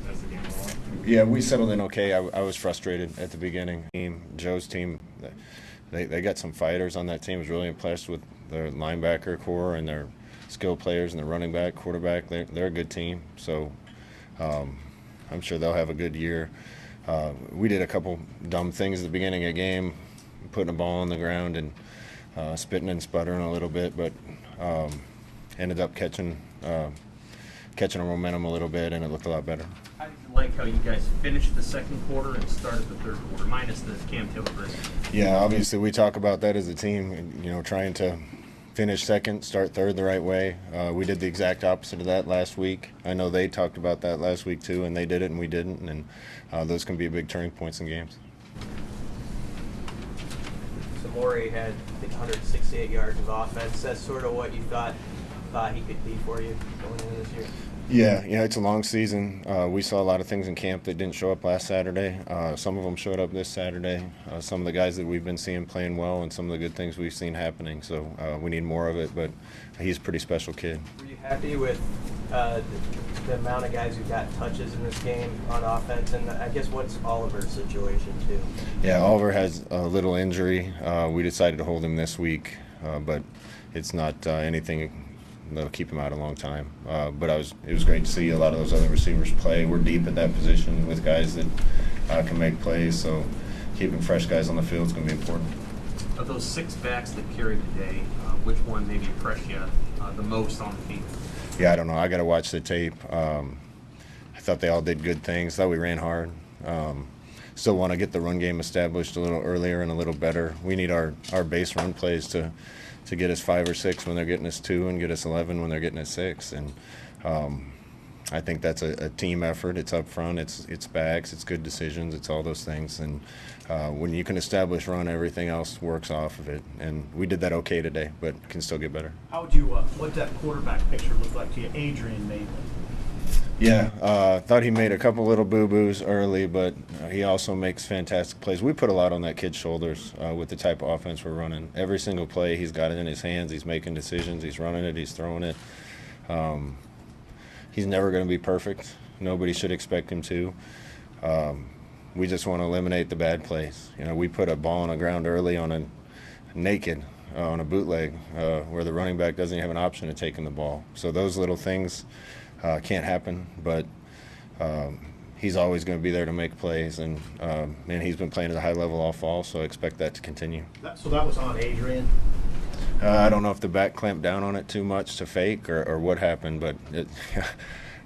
as the game went on? Yeah, we settled in okay. I was frustrated at the beginning. Joe's team, they got some fighters on that team. I was really impressed with their linebacker core and their skill players and the running back, quarterback. They're a good team. So I'm sure they'll have a good year. We did a couple dumb things at the beginning of the game, putting a ball on the ground and spitting and sputtering a little bit, but ended up catching our momentum a little bit, and it looked a lot better. How did you like how you guys finished the second quarter and started the third quarter, minus the Cam Taylor break? Yeah, obviously we talk about that as a team, trying to finish second, start third the right way. We did the exact opposite of that last week. I know they talked about that last week too, and they did it and we didn't, and those can be big turning points in games. So Morey had, I think, 168 yards of offense. That's sort of what you thought he could be for you going into this year? Yeah, it's a long season. We saw a lot of things in camp that didn't show up last Saturday. Some of them showed up this Saturday. Some of the guys that we've been seeing playing well and some of the good things we've seen happening. So we need more of it, but he's a pretty special kid. Were you happy with the amount of guys who got touches in this game on offense? And I guess what's Oliver's situation too? Yeah, Oliver has a little injury. We decided to hold him this week, but it's not anything that'll keep him out a long time. But it was great to see a lot of those other receivers play. We're deep at that position with guys that can make plays, so keeping fresh guys on the field is going to be important. Of those six backs that carried today, which one maybe impressed you the most on the field? Yeah, I don't know. I got to watch the tape. I thought they all did good things. Thought we ran hard. Still want to get the run game established a little earlier and a little better. We need our base run plays to get us 5 or 6 when they're getting us 2 and get us 11 when they're getting us 6. And I think that's a team effort. It's up front. It's backs. It's good decisions. It's all those things. And when you can establish run, everything else works off of it. And we did that okay today, but can still get better. How would you what that quarterback picture look like to you? Adrian mainly. Yeah, thought he made a couple little boo-boos early, but he also makes fantastic plays. We put a lot on that kid's shoulders with the type of offense we're running. Every single play, he's got it in his hands. He's making decisions. He's running it. He's throwing it. He's never going to be perfect. Nobody should expect him to. We just want to eliminate the bad plays. We put a ball on the ground early on a naked, on a bootleg, where the running back doesn't even have an option of taking the ball. So those little things can't happen, but he's always going to be there to make plays, and he's been playing at a high level all fall, so I expect that to continue. So that was on Adrian? I don't know if the back clamped down on it too much to fake or what happened, but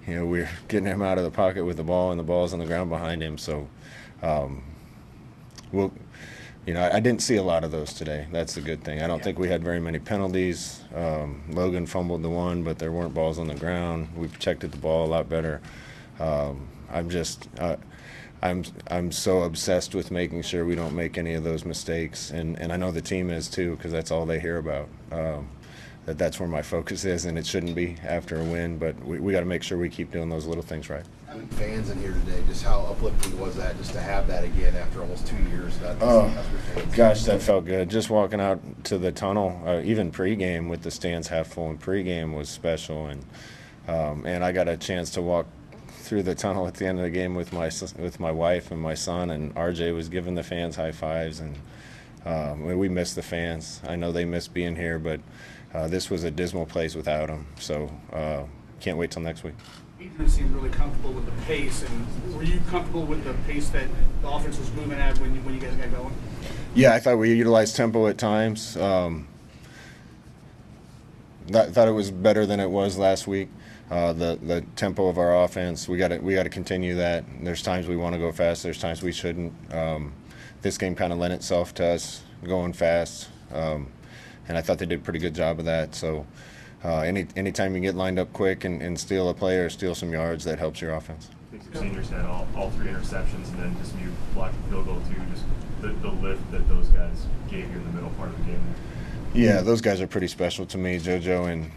we're getting him out of the pocket with the ball, and the ball's on the ground behind him, so I didn't see a lot of those today. That's the good thing. I don't think we had very many penalties. Logan fumbled the one, but there weren't balls on the ground. We protected the ball a lot better. I'm so obsessed with making sure we don't make any of those mistakes, and I know the team is too, because that's all they hear about. That's where my focus is, and it shouldn't be after a win, but we got to make sure we keep doing those little things right. Having fans in here today, just how uplifting was that, just to have that again after almost 2 years? Gosh, that felt good. Just walking out to the tunnel, even pregame with the stands half full, and pregame was special, and I got a chance to walk through the tunnel at the end of the game with my wife and my son, and RJ was giving the fans high fives, and we miss the fans. I know they miss being here, but this was a dismal place without them, so can't wait till next week. Adrian seemed really comfortable with the pace, and were you comfortable with the pace that the offense was moving at when you guys got going? Yeah, I thought we utilized tempo at times. Thought it was better than it was last week. The tempo of our offense, we got to continue that. There's times we want to go fast. There's times we shouldn't. This game kind of lent itself to us going fast, and I thought they did a pretty good job of that. So anytime you get lined up quick and steal a play or steal some yards, that helps your offense. I think your seniors had all 3 interceptions, and then just you blocked the field goal too. Just the lift that those guys gave you in the middle part of the game. Yeah, those guys are pretty special to me, JoJo and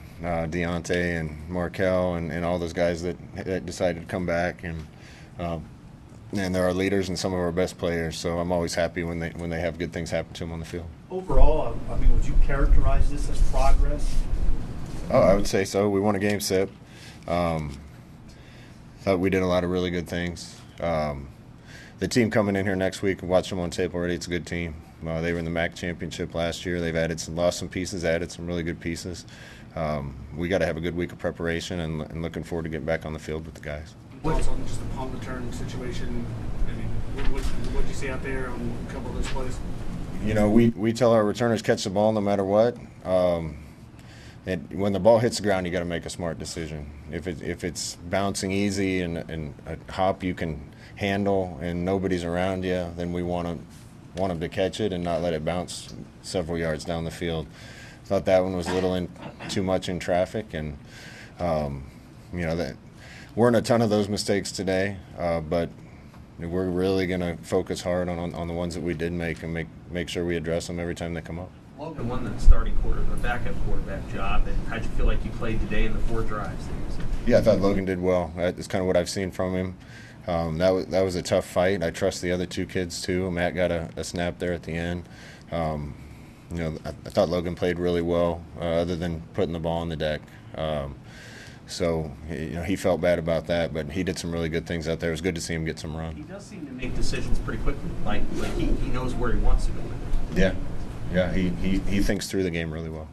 Deontay and Markel and all those guys that decided to come back, and they're our leaders and some of our best players. So I'm always happy when they have good things happen to them on the field. Overall, would you characterize this as progress? Oh, I would say so. We won a game set. Thought we did a lot of really good things. The team coming in here next week, watch them on tape already. It's a good team. They were in the MAC championship last year. They've lost some pieces, added some really good pieces. We got to have a good week of preparation, and looking forward to getting back on the field with the guys. Thoughts on just the punt return situation? I mean, what did you see out there on a couple of those plays? You know, we tell our returners catch the ball no matter what. When the ball hits the ground, you got to make a smart decision. If it's bouncing easy and a hop you can handle and nobody's around you, then we want them to catch it and not let it bounce several yards down the field. Thought that one was a little too much in traffic, and you know, that weren't a ton of those mistakes today, but we're really going to focus hard on the ones that we did make and make sure we address them every time they come up. Logan won the starting the backup quarterback job, and how'd you feel like you played today in the 4 drives that you was in? Yeah, I thought Logan did well. That's kind of what I've seen from him. That was a tough fight. I trust the other 2 kids too. Matt got a snap there at the end. You know, I thought Logan played really well, other than putting the ball on the deck. So, you know, he felt bad about that, but he did some really good things out there. It was good to see him get some run. He does seem to make decisions pretty quickly. Like he knows where he wants to go. Yeah, he thinks through the game really well.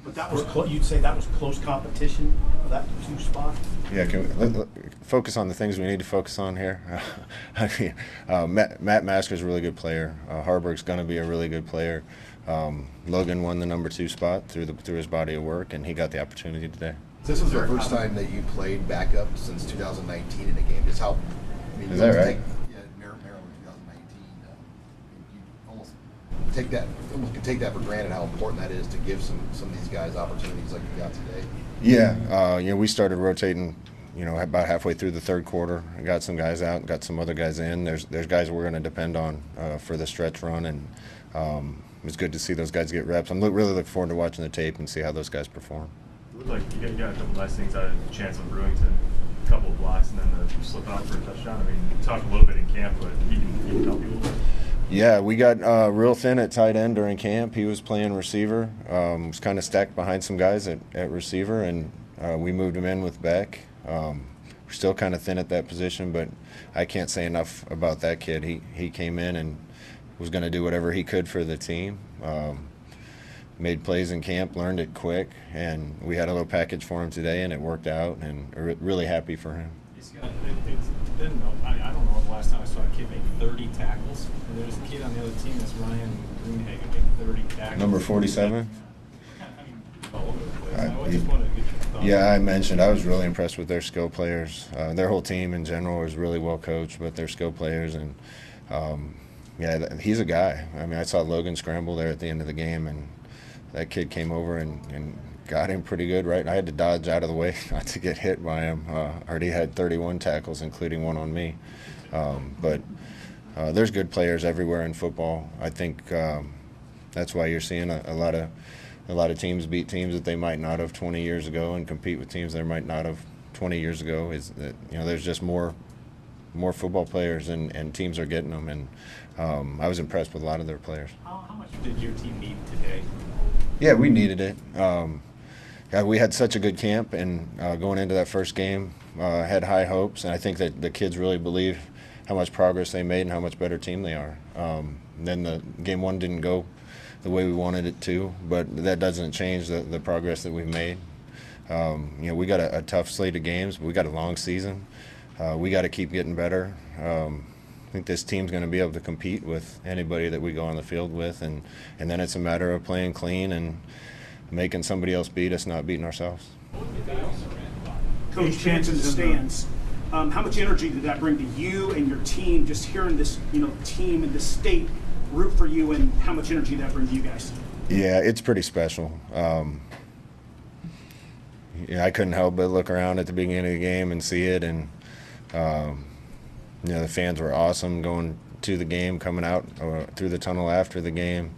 But that was you'd say that was close competition for that 2 spot? Yeah, can we focus on the things we need to focus on here? I mean, Matt Masker's a really good player. Harburg's going to be a really good player. Logan won the number 2 spot through his body of work, and he got the opportunity today. This was the first time that you played backup since 2019 in a game. Just how, I mean, Is that right? Maryland 2019. You almost take that for granted how important that is to give some of these guys opportunities like you got today. Yeah, you know, we started rotating, you know, about halfway through the 3rd quarter. I got some guys out, got some other guys in. There's guys we're going to depend on for the stretch run, and it was good to see those guys get reps. I'm really looking forward to watching the tape and see how those guys perform. It looked like you got a couple nice things out of Chancellor Brewington, a couple of blocks, and then the slip out for a touchdown. I mean, you talked a little bit in camp, but he can help you a little bit. Yeah, we got real thin at tight end during camp. He was playing receiver. Was kind of stacked behind some guys at receiver, and we moved him in with Beck. We're still kind of thin at that position, but I can't say enough about that kid. He came in and was going to do whatever he could for the team. Made plays in camp, learned it quick, and we had a little package for him today, and it worked out, and really happy for him. It's been, I don't know the last time I saw a kid make 30 tackles. And there's a kid on the other team that's Ryan Greenhagen make 30 tackles. Number 47? All over the place. I just wanted to get your thoughts. Yeah, I mentioned I was really impressed with their skill players. Their whole team in general was really well coached, but their skill players, and yeah, he's a guy. I mean, I saw Logan scramble there at the end of the game, and that kid came over and got him pretty good, right? I had to dodge out of the way not to get hit by him. Already had 31 tackles, including one on me. But there's good players everywhere in football. I think that's why you're seeing a lot of teams beat teams that they might not have 20 years ago, and compete with teams they might not have 20 years ago. Is that, you know, there's just more football players, and teams are getting them. And I was impressed with a lot of their players. How much did your team need today? Yeah, we needed it. Yeah, we had such a good camp, and going into that first game, had high hopes, and I think that the kids really believe how much progress they made and how much better team they are. Then the game 1 didn't go the way we wanted it to, but that doesn't change the progress that we've made. You know, we got a tough slate of games. We got a long season. We got to keep getting better. I think this team's going to be able to compete with anybody that we go on the field with, and then it's a matter of playing clean and making somebody else beat us, not beating ourselves. Coach Chance in the stands. How much energy did that bring to you and your team? Just hearing this, team in the state root for you, and how much energy that brings to you guys? Yeah, it's pretty special. Yeah, I couldn't help but look around at the beginning of the game and see it, and the fans were awesome going to the game, coming out through the tunnel after the game.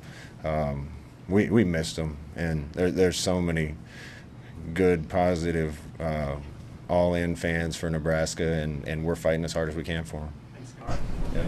We missed them, and there's so many good, positive, all-in fans for Nebraska, and we're fighting as hard as we can for them. Thanks, Carl. Yeah.